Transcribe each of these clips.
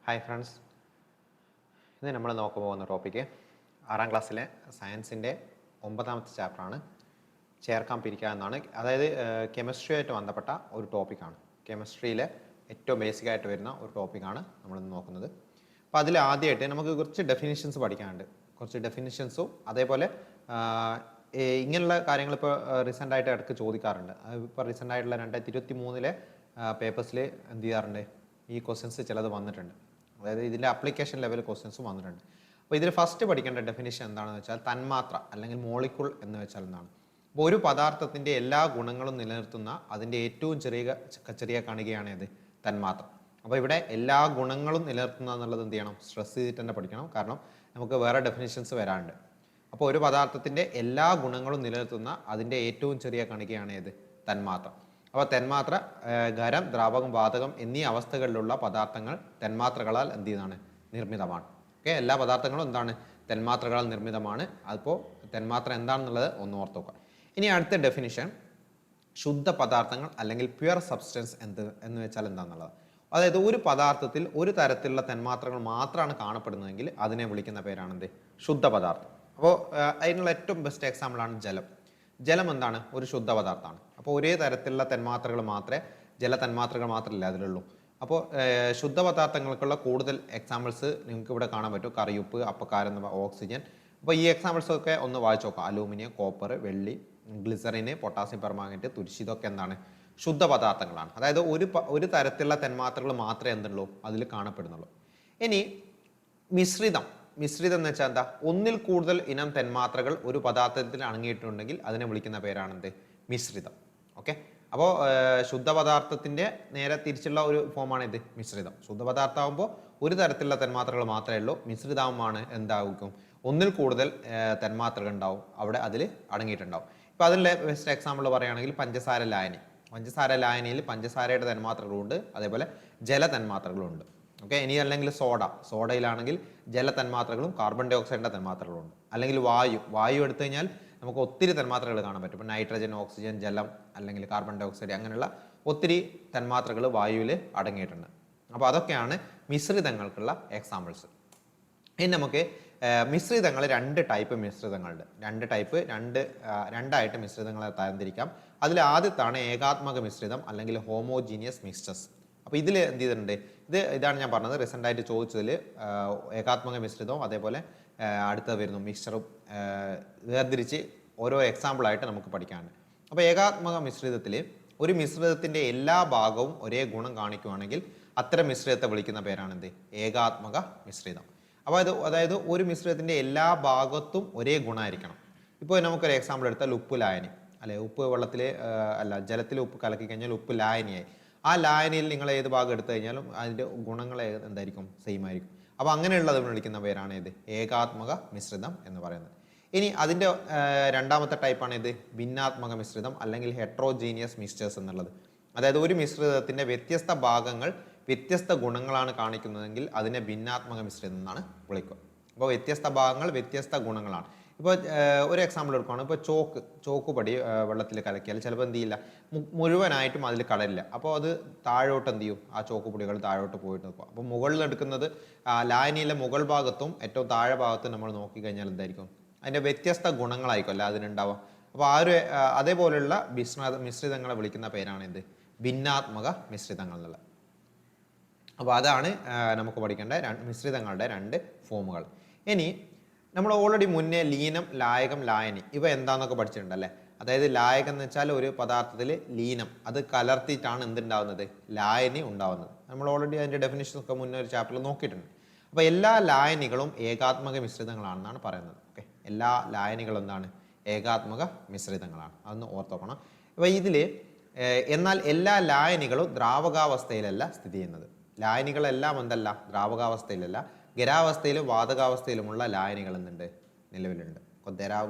Hi friends, ഇന്ന് നമ്മൾ നോക്കാൻ പോകുന്ന ടോപ്പിക്ക് 6ാം ക്ലാസ്സിലെ സയൻസിൻ്റെ 9ാമത്തെ ചാപ്റ്ററാണ്. ചേർക്കാൻ പിരിക്കുക എന്നാണ്. അതായത് കെമിസ്ട്രിയായിട്ട് ബന്ധപ്പെട്ട ഒരു ടോപ്പിക്കാണ്. കെമിസ്ട്രിയിലെ ഏറ്റവും ബേസിക്കായിട്ട് വരുന്ന ഒരു ടോപ്പിക്കാണ് നമ്മളിന്ന് നോക്കുന്നത്. അപ്പോൾ അതിൽ ആദ്യമായിട്ട് നമുക്ക് കുറച്ച് ഡെഫിനിഷൻസ് പഠിക്കാനുണ്ട്. കുറച്ച് ഡെഫിനിഷൻസും അതേപോലെ ഇങ്ങനെയുള്ള കാര്യങ്ങൾ ഇപ്പോൾ റീസെൻ്റായിട്ട് ഇടയ്ക്ക് ചോദിക്കാറുണ്ട്. ഇപ്പോൾ റീസെൻ്റായിട്ടുള്ള 2023 പേപ്പേഴ്സിൽ എന്ത് ചെയ്യാറുണ്ട്, ഈ ക്വസ്റ്റ്യൻസ് ചിലത് വന്നിട്ടുണ്ട്. അതായത് ഇതിൻ്റെ അപ്ലിക്കേഷൻ ലെവൽ ക്വസ്റ്റ്യൻസും വന്നിട്ടുണ്ട്. അപ്പോൾ ഇതിൽ ഫസ്റ്റ് പഠിക്കേണ്ട ഡെഫിനിഷൻ എന്താണെന്ന് വെച്ചാൽ തന്മാത്ര അല്ലെങ്കിൽ മോളിക്യൂൾ എന്ന് വെച്ചാൽ എന്താണ്. അപ്പോൾ ഒരു പദാർത്ഥത്തിൻ്റെ എല്ലാ ഗുണങ്ങളും നിലനിർത്തുന്ന അതിൻ്റെ ഏറ്റവും ചെറിയ കണികയാണ് ഇത് തന്മാത്ര. അപ്പോൾ ഇവിടെ എല്ലാ ഗുണങ്ങളും നിലനിർത്തുന്ന എന്നുള്ളത് എന്ത് ചെയ്യണം, സ്ട്രെസ് ചെയ്തിട്ട് തന്നെ പഠിക്കണം. കാരണം നമുക്ക് വേറെ ഡെഫിനിഷൻസ് വരാനുണ്ട്. അപ്പോൾ ഒരു പദാർത്ഥത്തിൻ്റെ എല്ലാ ഗുണങ്ങളും നിലനിർത്തുന്ന അതിൻ്റെ ഏറ്റവും ചെറിയ കണികയാണ് ഇത് തന്മാത്ര. അപ്പോൾ തന്മാത്ര ഖരം, ദ്രാവകം, വാതകം എന്നീ അവസ്ഥകളിലുള്ള പദാർത്ഥങ്ങൾ തന്മാത്രകളാൽ എന്ത് ചെയ്യുന്നതാണ്, നിർമ്മിതമാണ്. ഓക്കെ, എല്ലാ പദാർത്ഥങ്ങളും എന്താണ്, തന്മാത്രകളാൽ നിർമ്മിതമാണ്. അപ്പോൾ തന്മാത്ര എന്താണെന്നുള്ളത് ഒന്ന് ഓർത്ത് നോക്കുക. ഇനി അടുത്ത ഡെഫിനിഷൻ ശുദ്ധ പദാർത്ഥങ്ങൾ അല്ലെങ്കിൽ പ്യുവർ സബ്സ്റ്റൻസ് എന്ന് വെച്ചാൽ എന്താണെന്നുള്ളത്. അതായത് ഒരു പദാർത്ഥത്തിൽ ഒരു തരത്തിലുള്ള തന്മാത്രകൾ മാത്രമാണ് കാണപ്പെടുന്നതെങ്കിൽ അതിനെ വിളിക്കുന്ന പേരാണെന്ത്, ശുദ്ധ പദാർത്ഥം. അപ്പോൾ അതിനുള്ള ഏറ്റവും ബെസ്റ്റ് എക്സാമ്പിളാണ് ജലം. ജലം എന്താണ്, ഒരു ശുദ്ധ പദാർത്ഥമാണ്. അപ്പോൾ ഒരേ തരത്തിലുള്ള തന്മാത്രകൾ മാത്രമേ, ജലതന്മാത്രകൾ മാത്രമല്ല അതിലുള്ളൂ. അപ്പോൾ ശുദ്ധ പദാർത്ഥങ്ങൾക്കുള്ള കൂടുതൽ എക്സാമ്പിൾസ് നിങ്ങൾക്ക് ഇവിടെ കാണാൻ പറ്റും. കറിയുപ്പ്, അപ്പക്കാരം, ഓക്സിജൻ. അപ്പോൾ ഈ എക്സാമ്പിൾസ് ഒക്കെ ഒന്ന് വായിച്ചു നോക്കാം. അലൂമിനിയം, കോപ്പർ, വെള്ളി, ഗ്ലിസറിന്, പൊട്ടാസ്യം പെർമാംഗനേറ്റ്, തുരിശ്, ഇതൊക്കെ എന്താണ്, ശുദ്ധ പദാർത്ഥങ്ങളാണ്. അതായത് ഒരു തരത്തിലുള്ള തന്മാത്രകൾ മാത്രമേ എന്തുള്ളൂ അതിൽ കാണപ്പെടുന്നുള്ളൂ. ഇനി മിശ്രിതം എന്ന് വെച്ചാൽ എന്താ, ഒന്നിൽ കൂടുതൽ ഇനം തന്മാത്രകൾ ഒരു പദാർത്ഥത്തിൽ അടങ്ങിയിട്ടുണ്ടെങ്കിൽ അതിനെ വിളിക്കുന്ന പേരാണെന്ത്, മിശ്രിതം. ഓക്കെ, അപ്പോൾ ശുദ്ധ പദാർത്ഥത്തിന്റെ നേരെ തിരിച്ചുള്ള ഒരു ഫോമാണ് ഇത്, മിശ്രിതം. ശുദ്ധ പദാർത്ഥമാകുമ്പോൾ ഒരു തരത്തിലുള്ള തന്മാത്രകൾ മാത്രമേ ഉള്ളൂ. മിശ്രിതമാകുമ്പോൾ എന്താകും, ഒന്നിൽ കൂടുതൽ തന്മാത്രകൾ ഉണ്ടാവും, അവിടെ അതിൽ അടങ്ങിയിട്ടുണ്ടാവും. ഇപ്പം അതിലെ ബെസ്റ്റ് എക്സാമ്പിൾ പറയുകയാണെങ്കിൽ പഞ്ചസാര ലായനിയിൽ പഞ്ചസാരയുടെ തന്മാത്രകളുണ്ട്, അതേപോലെ ജലതന്മാത്രകളുണ്ട്. ഓക്കെ, ഇനി അല്ലെങ്കിൽ സോഡയിലാണെങ്കിൽ ജലതന്മാത്രകളും കാർബൺ ഡൈ ഓക്സൈഡിൻ്റെ തന്മാത്രകളും ഉണ്ട്. അല്ലെങ്കിൽ വായു എടുത്തു കഴിഞ്ഞാൽ നമുക്ക് ഒത്തിരി തന്മാത്രകൾ കാണാൻ പറ്റും. ഇപ്പം നൈട്രജൻ, ഓക്സിജൻ, ജലം അല്ലെങ്കിൽ കാർബൺ ഡൈ ഓക്സൈഡ്, അങ്ങനെയുള്ള ഒത്തിരി തന്മാത്രകൾ വായുവിൽ അടങ്ങിയിട്ടുണ്ട്. അപ്പോൾ അതൊക്കെയാണ് മിശ്രിതങ്ങൾക്കുള്ള എക്സാമ്പിൾസ്. ഇനി നമുക്ക് മിശ്രിതങ്ങൾ രണ്ട് ടൈപ്പ് മിശ്രിതങ്ങളുണ്ട്. രണ്ടായിട്ട് മിശ്രിതങ്ങളെ തരംതിരിക്കാം. അതിൽ ആദ്യത്താണ് ഏകാത്മക മിശ്രിതം അല്ലെങ്കിൽ ഹോമോജീനിയസ് മിക്സ്ചേഴ്സ്. അപ്പോൾ ഇതിൽ എന്ത് ചെയ്തിട്ടുണ്ട്, ഇതാണ് ഞാൻ പറഞ്ഞത് റീസെൻ്റായിട്ട് ചോദിച്ചതിൽ ഏകാത്മക മിശ്രിതവും അതേപോലെ അടുത്ത വരുന്നു മിക്സ്ചറും വേർതിരിച്ച് ഓരോ എക്സാമ്പിളായിട്ട് നമുക്ക് പഠിക്കാനുണ്ട്. അപ്പോൾ ഏകാത്മക മിശ്രിതത്തിൽ ഒരു മിശ്രിതത്തിൻ്റെ എല്ലാ ഭാഗവും ഒരേ ഗുണം കാണിക്കുകയാണെങ്കിൽ അത്തരം മിശ്രിതത്തെ വിളിക്കുന്ന പേരാണെന്ത്, ഏകാത്മക മിശ്രിതം. അപ്പോൾ അതായത് ഒരു മിശ്രിതത്തിൻ്റെ എല്ലാ ഭാഗത്തും ഒരേ ഗുണമായിരിക്കണം. ഇപ്പോൾ നമുക്കൊരു എക്സാമ്പിൾ എടുത്താൽ ഉപ്പ് ലായനി, അല്ലെ, ഉപ്പ് വെള്ളത്തിൽ ജലത്തിൽ ഉപ്പ് കലക്കി കഴിഞ്ഞാൽ ഉപ്പ് ലായനിയായി. ആ ലായനിയിൽ നിങ്ങൾ ഏത് ഭാഗം എടുത്തു കഴിഞ്ഞാലും അതിൻ്റെ ഗുണങ്ങൾ എന്തായിരിക്കും, സെയിം ആയിരിക്കും. അപ്പോൾ അങ്ങനെയുള്ളത് വിളിക്കുന്ന പേരാണ് ഇത് ഏകാത്മക മിശ്രിതം എന്ന് പറയുന്നത്. ഇനി അതിൻ്റെ രണ്ടാമത്തെ ടൈപ്പാണ് ഇത് ഭിന്നാത്മക മിശ്രിതം അല്ലെങ്കിൽ ഹെട്രോജീനിയസ് മിക്സ്ചേഴ്സ് എന്നുള്ളത്. അതായത് ഒരു മിശ്രിതത്തിൻ്റെ വ്യത്യസ്ത ഭാഗങ്ങൾ വ്യത്യസ്ത ഗുണങ്ങളാണ് കാണിക്കുന്നതെങ്കിൽ അതിനെ ഭിന്നാത്മക മിശ്രിതം എന്നാണ് വിളിക്കുക. അപ്പോൾ വ്യത്യസ്ത ഭാഗങ്ങൾ വ്യത്യസ്ത ഗുണങ്ങളാണ്. ഇപ്പോൾ ഒരു എക്സാമ്പിൾ എടുക്കുകയാണ്. ഇപ്പോൾ ചോക്ക് പൊടി വെള്ളത്തിൽ കലക്കിയാൽ ചിലപ്പോൾ എന്ത് ചെയ്യില്ല, മുഴുവനായിട്ടും അതിൽ കടലില്ല. അപ്പോൾ അത് താഴോട്ട് എന്ത് ചെയ്യും, ആ ചോക്ക് പൊടികൾ താഴോട്ട് പോയിട്ട് നിൽക്കും. അപ്പോൾ മുകളിൽ എടുക്കുന്നത് ലായനിയിലെ മുകൾ ഭാഗത്തും ഏറ്റവും താഴെ ഭാഗത്തും നമ്മൾ നോക്കിക്കഴിഞ്ഞാൽ എന്തായിരിക്കും, അതിൻ്റെ വ്യത്യസ്ത ഗുണങ്ങളായിരിക്കും അല്ല അതിനുണ്ടാവാം. അപ്പോൾ അതേപോലെയുള്ള മിശ്രിതങ്ങളെ വിളിക്കുന്ന പേരാണ് ഇത് ഭിന്നാത്മക മിശ്രിതങ്ങൾ എന്നുള്ളത്. അപ്പോൾ അതാണ് നമുക്ക് പഠിക്കേണ്ട മിശ്രിതങ്ങളുടെ രണ്ട് ഫോമുകൾ. ഇനി നമ്മൾ ഓൾറെഡി മുന്നേ ലീനം, ലായകം, ലായനി ഇവ എന്താണെന്നൊക്കെ പഠിച്ചിട്ടുണ്ടല്ലേ. അതായത് ലായകം എന്ന് വെച്ചാൽ ഒരു പദാർത്ഥത്തിൽ ലീനം, അത് കലർത്തിയിട്ടാണ് എന്തുണ്ടാവുന്നത്, ലായനി ഉണ്ടാവുന്നത്. നമ്മൾ ഓൾറെഡി അതിൻ്റെ ഡെഫിനിഷൻ ഒക്കെ മുന്നേ ഒരു ചാപ്റ്ററിൽ നോക്കിയിട്ടുണ്ട്. അപ്പോൾ എല്ലാ ലായനികളും ഏകാത്മക മിശ്രിതങ്ങളാണെന്നാണ് പറയുന്നത്. ഓക്കെ, എല്ലാ ലായനികളും എന്താണ്, ഏകാത്മക മിശ്രിതങ്ങളാണ്. അതൊന്ന് ഓർത്തോക്കണം. അപ്പോൾ ഇതിൽ എന്നാൽ എല്ലാ ലായനികളും ദ്രാവകാവസ്ഥയിലല്ല സ്ഥിതി ചെയ്യുന്നത്. ലായനികളെല്ലാം എന്തല്ല, ദ്രാവകാവസ്ഥയിലല്ല, ഖരാവസ്ഥയിലും വാതകാവസ്ഥയിലുമുള്ള ലായനികൾ എന്തുണ്ട്, നിലവിലുണ്ട്.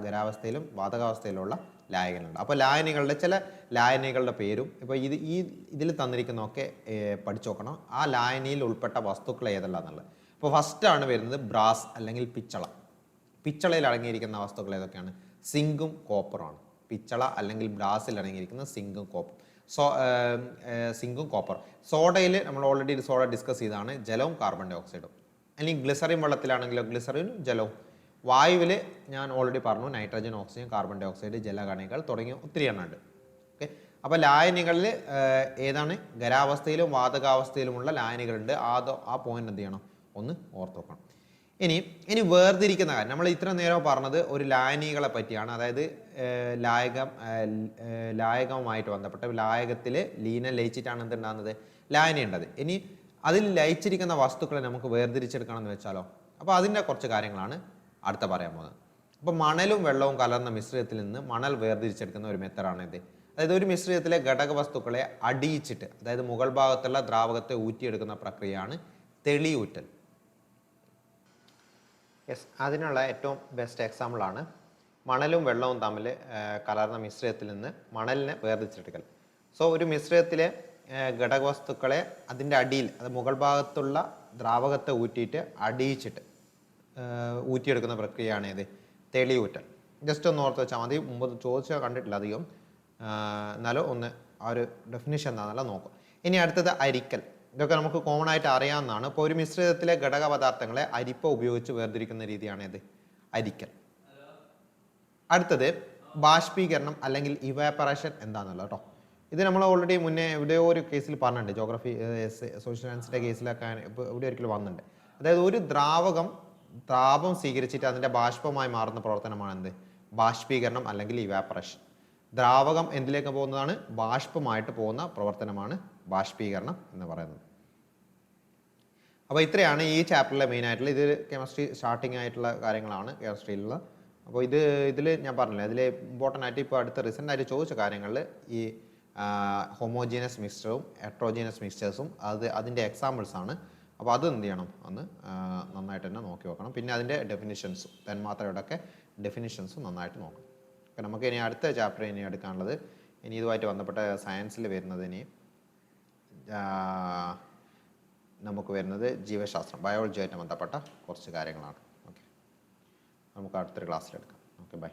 ഖരാവസ്ഥയിലും വാതകാവസ്ഥയിലുള്ള ലായനികളുണ്ട്. അപ്പോൾ ലായനികളുടെ ചില ലായനികളുടെ പേരും ഇപ്പോൾ ഇതിൽ തന്നിരിക്കുന്നതൊക്കെ പഠിച്ചു നോക്കണം. ആ ലായനിയിൽ ഉൾപ്പെട്ട വസ്തുക്കൾ ഏതല്ല എന്നുള്ളത്. അപ്പോൾ ഫസ്റ്റാണ് വരുന്നത് ബ്രാസ് അല്ലെങ്കിൽ പിച്ചള. പിച്ചളയിൽ അടങ്ങിയിരിക്കുന്ന വസ്തുക്കൾ ഏതൊക്കെയാണ്, സിങ്കും കോപ്പറുമാണ്. പിച്ചള അല്ലെങ്കിൽ ബ്രാസിൽ അടങ്ങിയിരിക്കുന്ന സിങ്കും കോപ്പറും. സിങ്കും കോപ്പർ. സോഡയിൽ നമ്മൾ ഓൾറെഡി സോഡ ഡിസ്കസ് ചെയ്താണ്, ജലവും കാർബൺ ഡൈ ഓക്സൈഡും. അല്ലെങ്കിൽ ഗ്ലിസറിൻ വെള്ളത്തിലാണെങ്കിലോ ഗ്ലിസറിനും ജലവും. വായുവിൽ ഞാൻ ഓൾറെഡി പറഞ്ഞു, nitrogen, oxygen, carbon dioxide, ജലകണികൾ തുടങ്ങിയ ഒത്തിരി എണ്ണം ഉണ്ട്. ഓക്കെ, അപ്പോൾ ലായനികളിൽ ഏതാണ് ഖരാവസ്ഥയിലും വാതകാവസ്ഥയിലുമുള്ള ലായനികളുണ്ട്. ആ പോയിന്റ് എന്ത് ചെയ്യണം, ഒന്ന് ഓർത്ത് വെക്കണം. ഇനി വേർതിരിക്കുന്ന കാര്യം, നമ്മൾ ഇത്ര നേരം പറഞ്ഞത് ഒരു ലായനികളെ പറ്റിയാണ്. അതായത് ലായകവുമായിട്ട് ബന്ധപ്പെട്ട ലായകത്തിൽ ലീനം ലയിച്ചിട്ടാണ് എന്തുണ്ടാകുന്നത്, ലായനി ഉണ്ടത്. ഇനി അതിൽ ലയിച്ചിരിക്കുന്ന വസ്തുക്കളെ നമുക്ക് വേർതിരിച്ചെടുക്കണം എന്ന് വെച്ചാലോ, അപ്പോൾ അതിൻ്റെ കുറച്ച് കാര്യങ്ങളാണ് അടുത്ത പറയാൻ പോകുന്നത്. അപ്പോൾ മണലും വെള്ളവും കലർന്ന മിശ്രിതത്തിൽ നിന്ന് മണൽ വേർതിരിച്ചെടുക്കുന്ന ഒരു മെത്തഡാണ് ഇത്. അതായത് ഒരു മിശ്രിതത്തിലെ ഘടക വസ്തുക്കളെ അടിയിച്ചിട്ട്, അതായത് മുകൾ ഭാഗത്തുള്ള ദ്രാവകത്തെ ഊറ്റിയെടുക്കുന്ന പ്രക്രിയയാണ് തെളിയൂറ്റൽ. യെസ്, അതിനുള്ള ഏറ്റവും ബെസ്റ്റ് എക്സാമ്പിളാണ് മണലും വെള്ളവും തമ്മിൽ കലർന്ന മിശ്രിതത്തിൽ നിന്ന് മണലിനെ വേർതിരിച്ചെടുക്കൽ. സോ ഒരു മിശ്രിതത്തിലെ ഘടകവസ്തുക്കളെ അതിൻ്റെ അടിയിൽ, അത് മുകൾ ഭാഗത്തുള്ള ദ്രാവകത്തെ ഊറ്റിയിട്ട് അടിയിച്ചിട്ട് ഊറ്റിയെടുക്കുന്ന പ്രക്രിയയാണ് ഇത് തെളിയൂറ്റൽ. ജസ്റ്റ് ഒന്ന് ഓർത്ത് വെച്ചാൽ മതി, മുമ്പ് ചോദിച്ചാൽ കണ്ടിട്ടില്ല അധികം, എന്നാലും ഒന്ന് ആ ഒരു ഡെഫിനിഷൻ എന്താണെന്നല്ല നോക്കും. ഇനി അടുത്തത് അരിക്കൽ. ഇതൊക്കെ നമുക്ക് കോമൺ ആയിട്ട് അറിയാവുന്നതാണ്. ഇപ്പോൾ ഒരു മിശ്രിതത്തിലെ ഘടക പദാർത്ഥങ്ങളെ അരിപ്പ ഉപയോഗിച്ച് വേർതിരിക്കുന്ന രീതിയാണ് ഇത് അരിക്കൽ. അടുത്തത് ബാഷ്പീകരണം അല്ലെങ്കിൽ ഇവാപ്പറേഷൻ എന്താണെന്നല്ലോ കേട്ടോ. ഇത് നമ്മൾ ഓൾറെഡി മുന്നേ എവിടെയോ ഒരു കേസിൽ പറഞ്ഞിട്ടുണ്ട്, ജോഗ്രഫി സോഷ്യൽ സയൻസിൻ്റെ കേസിലൊക്കെ ഇപ്പോൾ ഇവിടെ ഒരിക്കലും വന്നിട്ടുണ്ട്. അതായത് ഒരു ദ്രാവകം താപം സ്വീകരിച്ചിട്ട് അതിൻ്റെ ബാഷ്പമായി മാറുന്ന പ്രവർത്തനമാണ് എന്ത്, ബാഷ്പീകരണം അല്ലെങ്കിൽ ഇവാപ്പറേഷൻ. ദ്രാവകം എന്തിലേക്ക് പോകുന്നതാണ്, ബാഷ്പമായിട്ട് പോകുന്ന പ്രവർത്തനമാണ് ബാഷ്പീകരണം എന്ന് പറയുന്നത്. അപ്പോൾ ഇത്രയാണ് ഈ ചാപ്റ്ററിലെ മെയിൻ ആയിട്ടുള്ള, ഇത് കെമിസ്ട്രി സ്റ്റാർട്ടിങ് ആയിട്ടുള്ള കാര്യങ്ങളാണ് കെമിസ്ട്രിയിലുള്ള. അപ്പോൾ ഇതിൽ ഞാൻ പറഞ്ഞില്ല, ഇതിൽ ഇമ്പോർട്ടൻ്റ് ആയിട്ട് ഇപ്പോൾ അടുത്ത റീസെൻ്റ് ആയിട്ട് ചോദിച്ച കാര്യങ്ങളിൽ ഈ ഹോമോജീനസ് മിക്സ്ചറും ഹെട്രോജീനസ് മിക്സ്ചേഴ്സും അതിൻ്റെ എക്സാമ്പിൾസ് ആണ്. അപ്പോൾ അത് എന്ത് ചെയ്യണം, ഒന്ന് നന്നായിട്ട് തന്നെ നോക്കി വെക്കണം. പിന്നെ അതിൻ്റെ ഡെഫിനിഷൻസും തന്മാത്രയുടെയൊക്കെ ഡെഫിനിഷൻസും നന്നായിട്ട് നോക്കണം. അപ്പോൾ നമുക്ക് ഇനി അടുത്ത ചാപ്റ്റർ ഇനി എടുക്കാനുള്ളത്, ഇനി ഇതുമായിട്ട് ബന്ധപ്പെട്ട സയൻസിൽ വരുന്നത്, ഇനി നമുക്ക് വരുന്നത് ജീവശാസ്ത്രം, ബയോളജിയായിട്ട് ബന്ധപ്പെട്ട കുറച്ച് കാര്യങ്ങളാണ്. ഓക്കെ, നമുക്ക് അടുത്തൊരു ക്ലാസ്സിലെടുക്കാം. Okay, by.